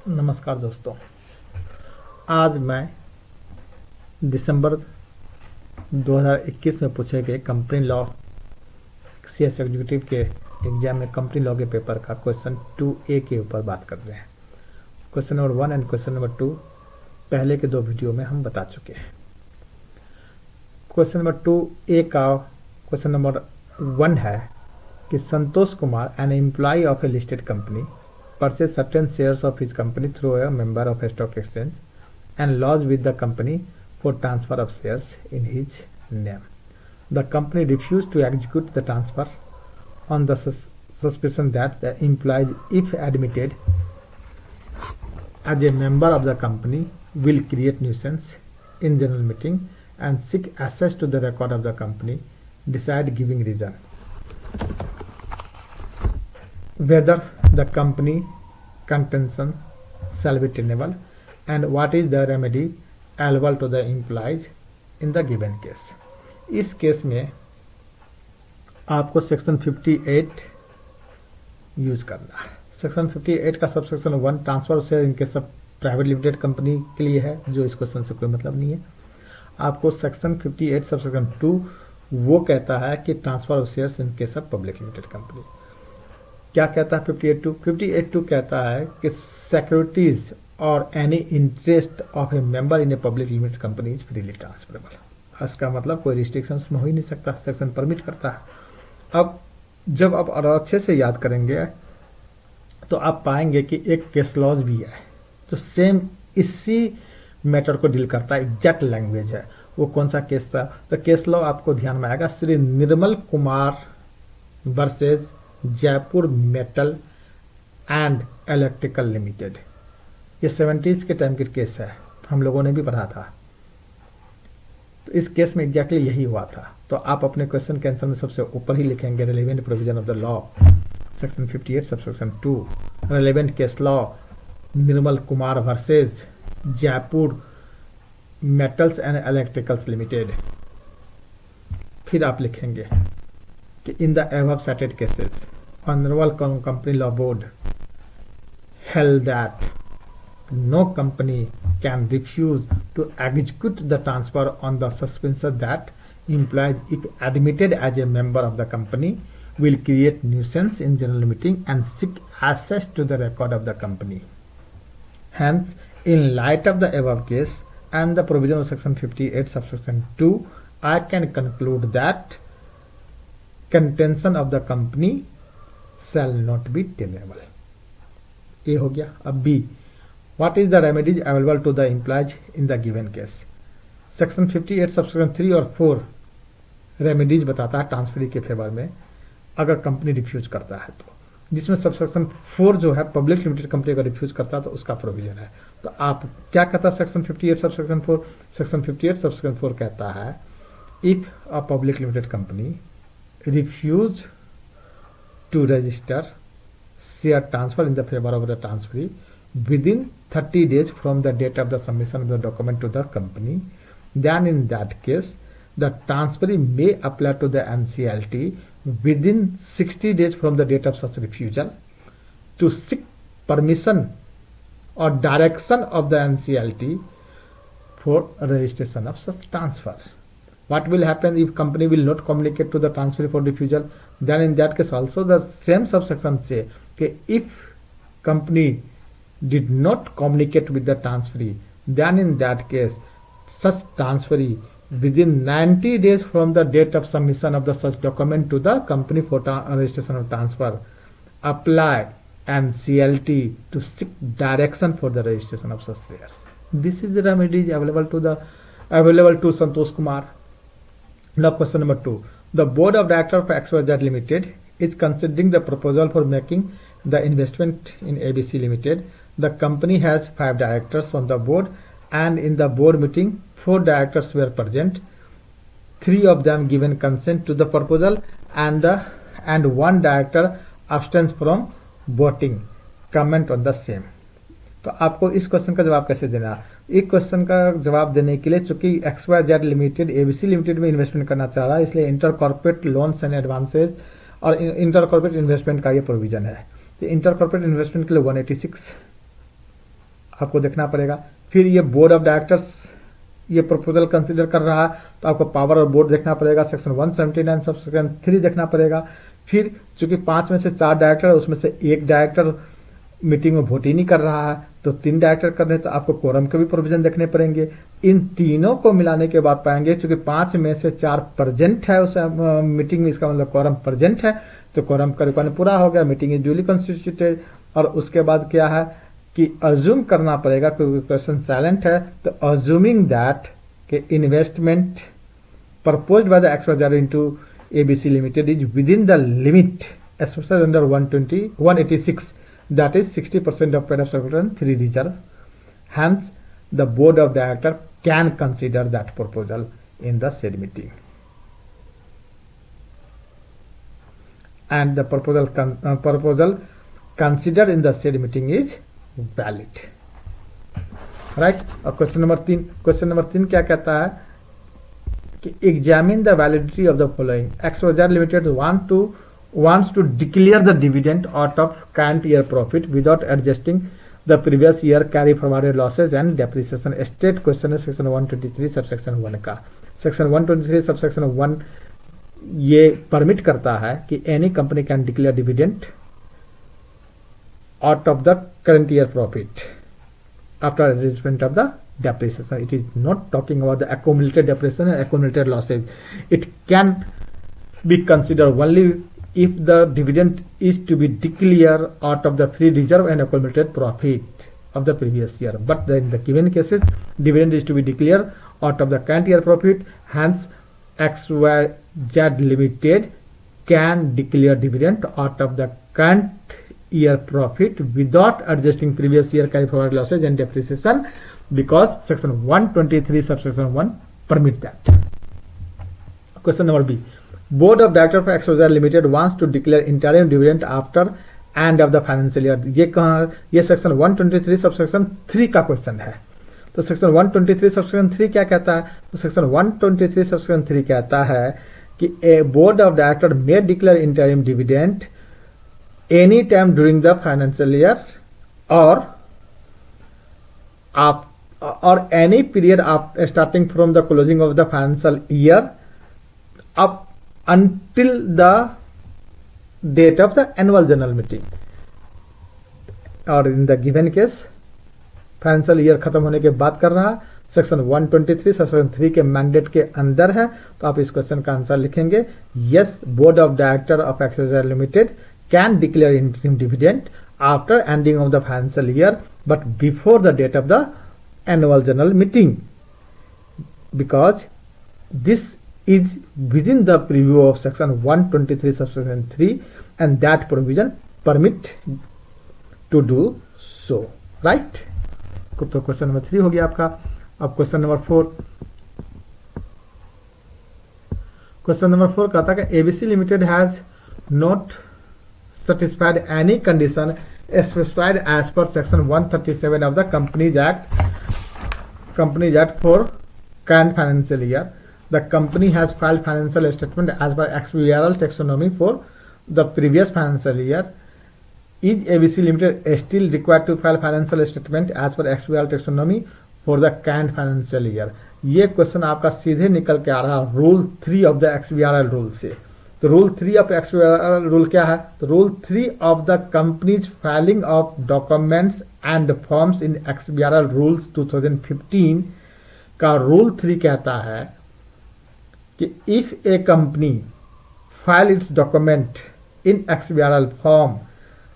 नमस्कार दोस्तों। आज मैं दिसंबर 2021 में पूछे गए कंपनी लॉ सीएस एग्जीक्यूटिव के एग्जाम में कंपनी लॉ के पेपर का क्वेश्चन 2A के ऊपर बात कर रहे हैं। Question number 1 and question number 2 पहले के 2 वीडियो में हम बता चुके हैं। क्वेश्चन नंबर 2A का क्वेश्चन नंबर 1 है कि Santosh Kumar an employee of a listed company purchase certain shares of his company through a member of a stock exchange and lodge with the company for transfer of shares in his name. The company refused to execute the transfer on the suspicion that the employees, if admitted as a member of the company, will create nuisance in general meeting and seek access to the record of the company, decide giving reason. Whether the company contention shall be tenable and what is the remedy available to the employees in the given case. इस case में आपको section 58 use करना है। Section 58 का sub section 1 transfer share इनके सब private limited company के लिए है, जो इस क्वेश्चन से कोई मतलब नहीं है। आपको सेक्शन 58 सब सेक्शन 2 वो कहता है कि ट्रांसफर ऑफ शेयर्स इनके सब पब्लिक लिमिटेड कंपनी। क्या कहता है 58.2 कहता है कि सिक्योरिटीज और any interest of A member in a public limited company is freely transferable. इसका मतलब कोई रिस्ट्रिक्शन उसमें हो ही नहीं सकता, सेक्शन परमिट करता है। अब जब आप और अच्छे से याद करेंगे तो आप पाएंगे कि एक केस लॉज भी है तो सेम इसी मैटर को डील करता है, एग्जैक्ट लैंग्वेज है। वो कौन सा केस था? तो केस लॉ आपको ध्यान में आएगा, Shri Nirmal Kumar versus Jaipur Metal and Electrical Limited. ये 70s के टाइम की केस है, हम लोगों ने भी पढ़ा था। तो इस केस में एग्जैक्टली यही हुआ था। तो आप अपने क्वेश्चन के आंसर में सबसे ऊपर ही लिखेंगे relevant provision of the law section 58 subsection 2 relevant case law Nirmal Kumar versus Jaipur metals and electricals limited. फिर आप लिखेंगे कि in the above cited cases, Honorable Company Law Board held that no company can refuse to execute the transfer on the suspicion that employees, if admitted as a member of the company, will create nuisance in general meeting and seek access to the record of the company. Hence, in light of the above case and the provision of section 58 subsection 2, I can conclude that contention of the company shall not be tenable. A हो गया। अब B, what is the remedies available to the employees in the given case? Section 58 subsection 3 और 4 remedies बताता है transferee के favour में अगर company refuse करता है तो, जिसमें सबसेक्शन 4 जो है पब्लिक लिमिटेड कंपनी अगर रिफ्यूज करता है तो उसका प्रोविजन है। तो आप क्या कहता है सेक्शन 58 सबसेक्शन 4? सेक्शन 58 सबसेक्शन 4 कहता है if a public limited company refuse to register share transfer in the favor of the transferee within 30 days from the date of the submission of the document to the company, then in that case the transferee may apply to the NCLT within 60 days from the date of such refusal to seek permission or direction of the NCLT for registration of such transfer. What will happen if company will not communicate to the transferee for refusal? Then in that case also the same subsection say कि if company did not communicate with the transferee, then in that case such transferee within 90 days from the date of submission of the such document to the company for registration of transfer apply and CLT to seek direction for the registration of such shares. This is the remedies available to Santosh Kumar. Now question number 2. The board of directors of XYZ Limited is considering the proposal for making the investment in ABC Limited. The company has 5 directors on the board and in the board meeting 4 directors were present. 3 of them given consent to the proposal and 1 director abstains from voting. Comment on the same. तो आपको इस question का जवाब कैसे देना? एक question का जवाब देने के लिए चूंकि XYZ लिमिटेड एबीसी लिमिटेड में इन्वेस्टमेंट करना चाह रहा है, इसलिए inter corporate loans and advances और इंटर कॉर्पोरेट इन्वेस्टमेंट का ये प्रोविजन है। तो इंटर कॉर्पोरेट इन्वेस्टमेंट के लिए 186 आपको देखना पड़ेगा। फिर ये बोर्ड ऑफ डायरेक्टर्स ये प्रपोजल कंसिडर कर रहा है तो आपको पावर और बोर्ड देखना पड़ेगा, सेक्शन 179 सब सेक्शन 3 देखना पड़ेगा। फिर चूंकि 5 में से 4 डायरेक्टर है, उसमें से एक डायरेक्टर मीटिंग में वोट ही नहीं कर रहा है, तो 3 डायरेक्टर कर रहे हैं, तो आपको कोरम के भी प्रोविजन देखने पड़ेंगे। इन तीनों को मिलाने के बाद पाएंगे चूंकि 5 में से 4 प्रेजेंट है उस मीटिंग में, इसका मतलब कोरम प्रेजेंट है, तो कोरम का रिक्वायरमेंट पूरा हो गया, मीटिंग इज ड्यूली कॉन्स्टिट्यूटेड। और उसके बाद क्या है कि अज्यूम करना पड़ेगा, क्योंकि क्वेश्चन साइलेंट है, तो अज्यूमिंग दैट कि investment proposed by the XYZ into ABC Limited is within the limit especially under 186, that is 60% of paid up capital and free reserve. Hence, the board of director can consider that proposal in the said meeting, and the proposal considered in the said meeting is valid. Right. और question number 3 क्या कहता है कि examine the validity of the following. XYZ limited wants to declare the dividend out of current year profit without adjusting the previous year carry forwarded losses and depreciation। State question है section 123 subsection 1 का। Section 123 subsection 1 ये permit करता है कि any company can declare dividend out of the current year profit after adjustment of the depreciation. It is not talking about the accumulated depreciation and accumulated losses. It can be considered only if the dividend is to be declared out of the free reserve and accumulated profit of the previous year. But in the given cases, dividend is to be declared out of the current year profit. Hence, XYZ Limited can declare dividend out of the current year profit without adjusting previous year carry forward losses and depreciation, because section 123 subsection 1 permits that. Question number B. Board of Directors of XYZ Limited wants to declare interim dividend after end of the financial year. ये कहाँ, ये section 123 subsection 3 का question है। तो section 123 subsection 3 क्या कहता है? तो section 123 subsection 3 कहता है कि a board of directors may declare interim dividend any time during the financial year or any period starting from the closing of the financial year up until the date of the annual general meeting, और in the given case financial year खत्म होने के बाद कर रहा। Section 123 section 3 के mandate के अंदर है, तो आप इस क्वेश्चन का आंसर लिखेंगे yes, board of director of XYZ limited can declare interim dividend after ending of the financial year but before the date of the annual general meeting, because this is within the preview of section 123 subsection 3 and that provision permit to do so, right? तो question number 3 हो गया आपका। अब question number 4 कहता है कि ABC Limited has not satisfied any condition specified as per section 137 of the Companies Act for current financial year. The company has filed financial statement as per XBRL taxonomy for the previous financial year. Is ABC Limited still required to file financial statement as per XBRL taxonomy for the current financial year? ये question आपका सीधे निकल के आ रहा है rule 3 of the XBRL rule से। तो rule 3 of XBRL rule क्या है? तो rule 3 of the companies filing of documents and forms in XBRL rules 2015 का रूल 3 कहता है कि if a company file its document in XBRL form,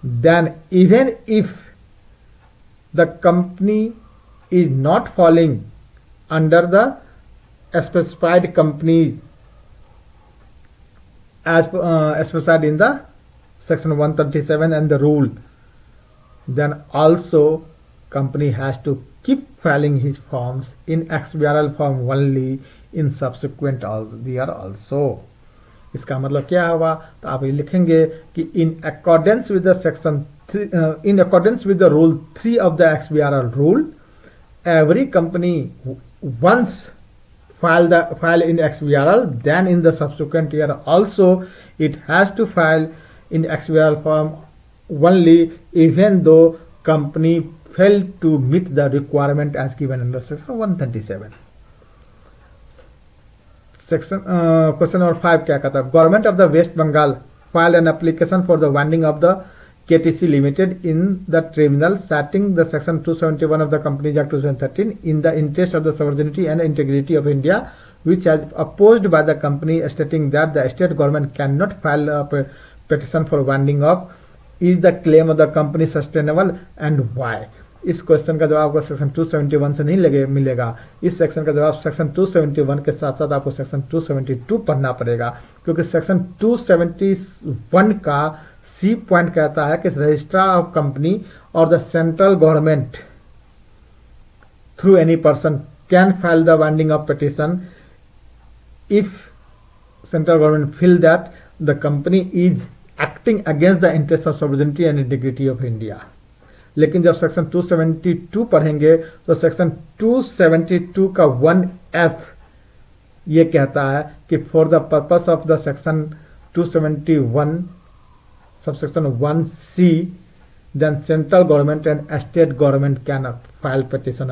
then even if the company is not falling under the specified company as specified in the section 137 and the rule, then also company has to keep filing his forms in XBRL form only in subsequent year also. इसका मतलब क्या हुआ? तो आप ये लिखेंगे कि in accordance with the section 3, in accordance with the rule 3 of the XBRL rule, every company once file in XBRL, then in the subsequent year also it has to file in XBRL form only, even though company failed to meet the requirement as given under section 137. Section question number 5 क्या कहता है? Government of the West Bengal filed an application for the winding of the KTC Limited in the tribunal citing the section 271 of the Companies Act 2013 in the interest of the sovereignty and integrity of India, which has opposed by the company, stating that the state government cannot file a petition for winding up. Is the claim of the company sustainable and why? इस question का जवाब आपको section 271 से नहीं मिलेगा। इस section का जवाब सेक्शन 271 के साथ साथ आपको सेक्शन 272 पढ़ना पड़ेगा, क्योंकि सेक्शन 271 का सी पॉइंट कहता है कि रजिस्ट्रार ऑफ कंपनी और the central government through any person can file the winding of petition if central government feel that the company is acting against the interest of sovereignty and integrity of India. लेकिन जब section 272 पढ़ेंगे तो section 272 का 1F ये कहता है कि for the purpose of the section 271 subsection 1C then central government and state government can file petition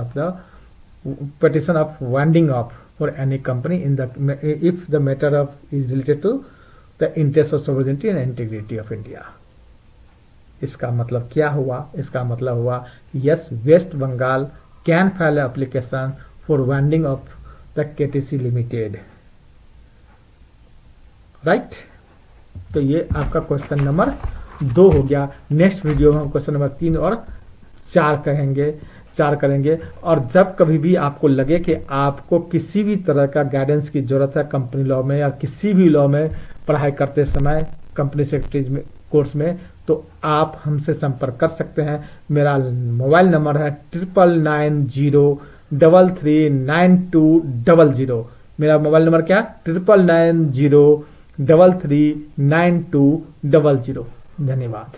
of winding up for any company in the if the matter of is related to the interest of sovereignty and integrity of India. इसका मतलब क्या हुआ? इसका मतलब हुआ yes, West Bengal can file an application for winding up the KTC Limited, right? तो ये आपका क्वेश्चन नंबर 2 हो गया। नेक्स्ट वीडियो में हम क्वेश्चन नंबर 3 और 4 करेंगे। और जब कभी भी आपको लगे कि आपको किसी भी तरह का गाइडेंस की जरूरत है कंपनी लॉ में या किसी भी लॉ में पढ़ाई करते समय कंपनी सेक्रेटरीज में कोर्स में, तो आप हमसे संपर्क कर सकते हैं। मेरा मोबाइल नंबर है 9990339200। मेरा मोबाइल नंबर क्या? 9990339200। धन्यवाद।